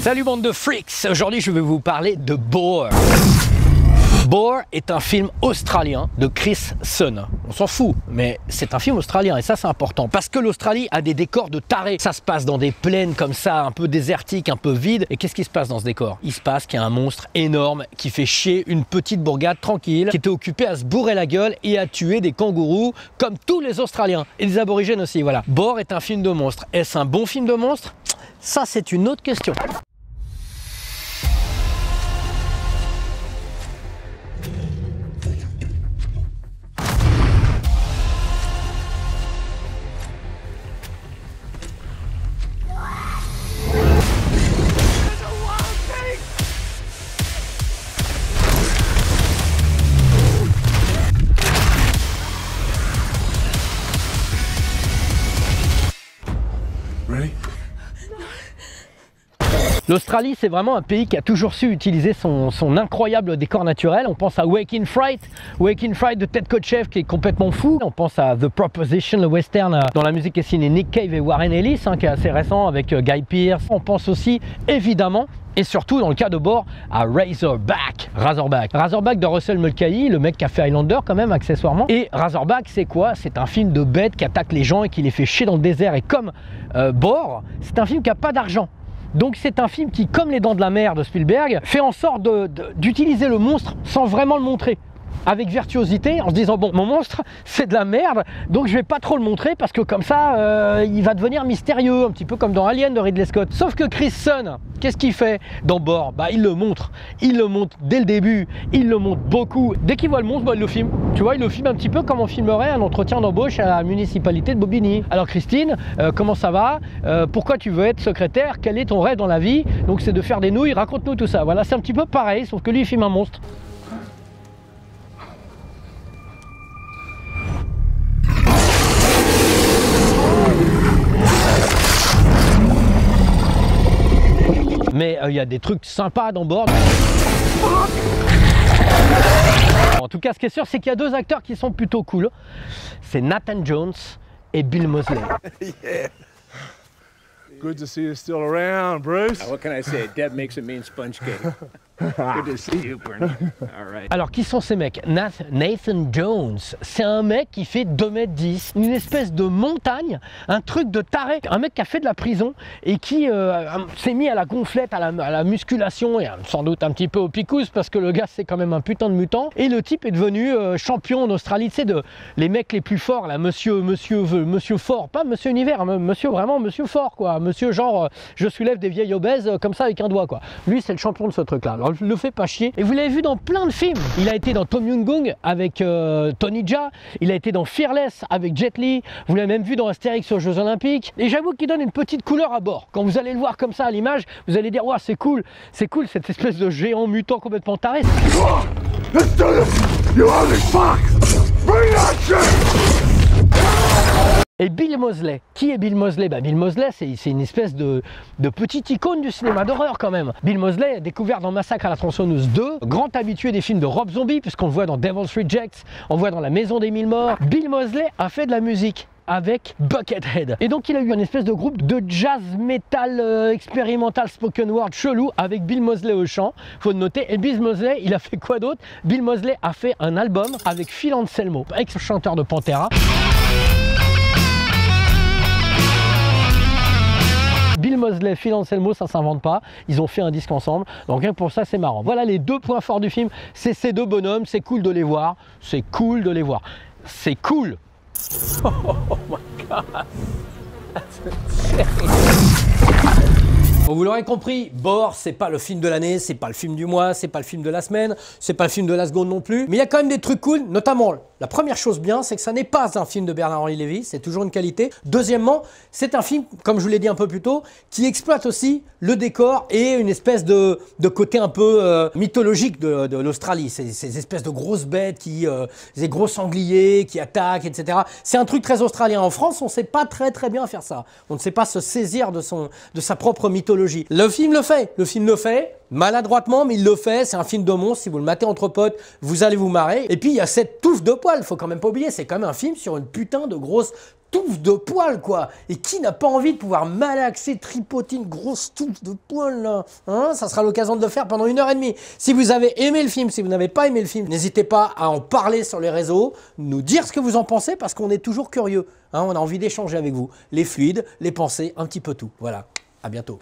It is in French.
Salut bande de freaks, aujourd'hui je vais vous parler de Boar. Boar est un film australien de Chris Sun. On s'en fout, mais c'est un film australien et ça c'est important parce que l'Australie a des décors de tarés. Ça se passe dans des plaines comme ça, un peu désertiques, un peu vides. Et qu'est-ce qui se passe dans ce décor? Il se passe qu'il y a un monstre énorme qui fait chier une petite bourgade tranquille qui était occupée à se bourrer la gueule et à tuer des kangourous comme tous les Australiens et des aborigènes aussi. Voilà. Boar est un film de monstre. Est-ce un bon film de monstre? Ça c'est une autre question. L'Australie, c'est vraiment un pays qui a toujours su utiliser son incroyable décor naturel. On pense à Wake in Fright de Ted Kotcheff qui est complètement fou. On pense à The Proposition, le western dont la musique est signée Nick Cave et Warren Ellis, qui est assez récent avec Guy Pearce. On pense aussi évidemment et surtout dans le cas de Boar à Razorback de Russell Mulcahy, le mec qui a fait Highlander quand même accessoirement. Et Razorback c'est quoi? C'est un film de bête qui attaque les gens et qui les fait chier dans le désert. Et comme Boar, c'est un film qui n'a pas d'argent. Donc c'est un film qui, comme Les Dents de la Mer de Spielberg, fait en sorte d'utiliser le monstre sans vraiment le montrer. Avec virtuosité, en se disant bon, mon monstre c'est de la merde, donc je vais pas trop le montrer parce que comme ça il va devenir mystérieux, un petit peu comme dans Alien de Ridley Scott. Sauf que Chris Sun, qu'est-ce qu'il fait dans Boar? Bah il le montre dès le début, il le montre beaucoup. Dès qu'il voit le monstre, bah, il le filme. Tu vois, il le filme un petit peu comme on filmerait un entretien d'embauche à la municipalité de Bobigny. Alors Christine, comment ça va? Pourquoi tu veux être secrétaire? Quel est ton rêve dans la vie? Donc c'est de faire des nouilles, raconte-nous tout ça. Voilà, c'est un petit peu pareil, sauf que lui il filme un monstre. Mais il y a des trucs sympas dans Boar. En tout cas, ce qui est sûr, c'est qu'il y a deux acteurs qui sont plutôt cool. C'est Nathan Jones et Bill Moseley. Yeah. Good to see you still around, Bruce. What can I say? Deb makes a mean sponge cake. Good to see you, Bernie. All right. Alors, qui sont ces mecs? Nathan Jones, c'est un mec qui fait 2,10 m, une espèce de montagne, un truc de taré. Un mec qui a fait de la prison et qui s'est mis à la gonflette, à la musculation et sans doute un petit peu au picous parce que le gars, c'est quand même un putain de mutant. Et le type est devenu champion en Australie, tu sais, les mecs les plus forts, là, monsieur fort, pas monsieur univers, hein, monsieur fort, quoi. Monsieur genre, je soulève des vieilles obèses comme ça avec un doigt, quoi. Lui, c'est le champion de ce truc-là. Alors, le fait pas chier. Et vous l'avez vu dans plein de films. Il a été dans Tom Yum-Goong avec Tony Jaa. Il a été dans Fearless avec Jet Li. Vous l'avez même vu dans Astérix aux Jeux Olympiques. Et j'avoue qu'il donne une petite couleur à Boar. Quand vous allez le voir comme ça à l'image, vous allez dire, ouais, c'est cool cette espèce de géant mutant complètement taré. Let's do this! You ugly fuck! Bring that shit! Et Bill Moseley. Qui est Bill Moseley? Bah, Bill Moseley, c'est une espèce de petite icône du cinéma d'horreur quand même. Bill Moseley, découvert dans Massacre à la tronçonneuse 2, grand habitué des films de Rob Zombie, puisqu'on le voit dans Devil's Rejects, on le voit dans La Maison des Mille Morts. Bill Moseley a fait de la musique avec Buckethead. Et donc il a eu une espèce de groupe de jazz metal expérimental spoken word chelou avec Bill Moseley au chant, faut le noter. Et Bill Moseley, il a fait quoi d'autre? Bill Moseley a fait un album avec Phil Anselmo, ex-chanteur de Pantera. Bill Moseley, Phil Anselmo, ça s'invente pas. Ils ont fait un disque ensemble. Donc rien que pour ça, c'est marrant. Voilà les deux points forts du film. C'est ces deux bonhommes. C'est cool de les voir. C'est cool de les voir. C'est cool. Oh my God. Bon, vous l'aurez compris, Boar, c'est pas le film de l'année, c'est pas le film du mois, c'est pas le film de la semaine, c'est pas le film de la seconde non plus. Mais il y a quand même des trucs cool, notamment la première chose bien, c'est que ça n'est pas un film de Bernard-Henri Lévy, c'est toujours une qualité. Deuxièmement, c'est un film, comme je vous l'ai dit un peu plus tôt, qui exploite aussi le décor et une espèce de côté un peu mythologique de l'Australie. Ces espèces de grosses bêtes, ces gros sangliers qui attaquent, etc. C'est un truc très australien. En France, on ne sait pas très bien faire ça. On ne sait pas se saisir de sa propre mythologie. Le film le fait, maladroitement, mais il le fait. C'est un film de monstre. Si vous le matez entre potes, vous allez vous marrer. Et puis, il y a cette touffe de poils. Faut quand même pas oublier, c'est quand même un film sur une putain de grosse touffe de poils, quoi. Et qui n'a pas envie de pouvoir malaxer, tripoter une grosse touffe de poils, là, hein? Ça sera l'occasion de le faire pendant 1h30. Si vous avez aimé le film, si vous n'avez pas aimé le film, n'hésitez pas à en parler sur les réseaux, nous dire ce que vous en pensez, parce qu'on est toujours curieux, hein? On a envie d'échanger avec vous. Les fluides, les pensées, un petit peu tout. Voilà. À bientôt.